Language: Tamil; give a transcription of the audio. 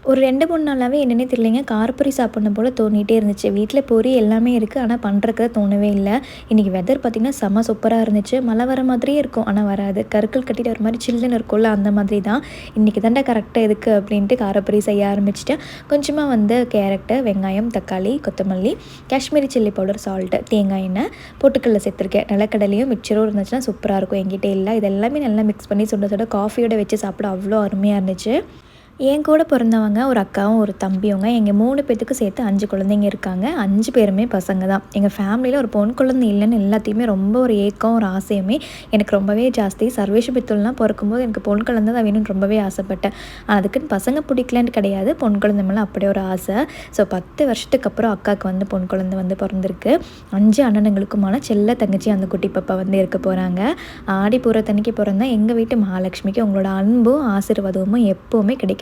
ஒரு 2, 3 நாளாவே என்னன்னே தெரியலைங்க. காரப்பொரி சாப்பிடணும் போல தோணிட்டே இருந்துச்சு. வீட்ல பொரி எல்லாமே இருக்கு. ஆனா பண்றதுக்கு தோணவே இல்ல. இன்னைக்கு வெதர் பார்த்தீங்கன்னா, செம்ம சூப்பரா இருந்துச்சு. மழை வர மாதிரியே இருக்கும். ஆனா வராது. கருக்கள் கட்டிட்டு ஒரு மாரி சில்லுன்னு இருக்கும்ல, அந்த மாதிரி தான். இன்னைக்கு தான்டா கரெக்ட்டா இருக்கு அப்படின்ட்டு காரப்பொரி செய்ய ஆரம்பிச்சுட்டேன். கொஞ்சமா வந்து கேரட்டு, வெங்காயம், தக்காளி, கொத்தமல்லி, காஷ்மீரி சில்லி பவுடர், சால்ட்டு, தேங்காய் எண்ணெய், பொட்டுக்கடல சேர்த்துருக்கேன். நிலக்கடலையும் மிக்சரும் இருந்துச்சுன்னா சூப்பரா இருக்கும். என்கிட்ட இல்ல. இது எல்லாமே நல்லா மிக்ஸ் பண்ணி சுட சுட காஃபியோட வச்சு சாப்பிட அவ்வளோ அருமையா இருந்துச்சு. என் கூட பொறந்தவங்க ஒரு அக்காவும், ஒரு தம்பியுங்க. எங்க 3 பேத்துக்கும் சேர்த்து 5 குழந்தைங்க இருக்காங்க. 5 பேருமே பசங்க தான். எங்க ஃபேமிலியில ஒரு பொண் குழந்தை இல்லன்னு எல்லாத்தையுமே ரொம்ப ஒரு ஏக்கம், ஒரு ஆசையுமே எனக்கு ரொம்பவே ஜாஸ்தி. சர்வேஷ் பித்துல்லாம் பொறக்கும்போது எனக்கு பொண் குழந்தை தான் வேணும்னு ரொம்பவே ஆசைப்பட்டேன். அதுக்குன்னு பசங்க பிடிக்கலன்ட்டு கிடையாது. பொண் குழந்தை மேல அப்படியே ஒரு ஆசை. ஸோ 10 வருஷத்துக்கு அப்புறம் அக்காவுக்கு வந்து பொண் குழந்தை வந்து பொறந்திருக்கு. 5 அண்ணனுங்களுக்குமான செல்ல தங்கச்சி அந்த குட்டி பாப்பா வந்து இருக்க போறாங்க. ஆடி பூரத்தன்னைக்கு பொறந்தா எங்க வீட்டு மகாலட்சுமிக்கு உங்களோட அன்பும், ஆசீர்வாதமும் எப்பவுமே கிடைக்கணுங்க.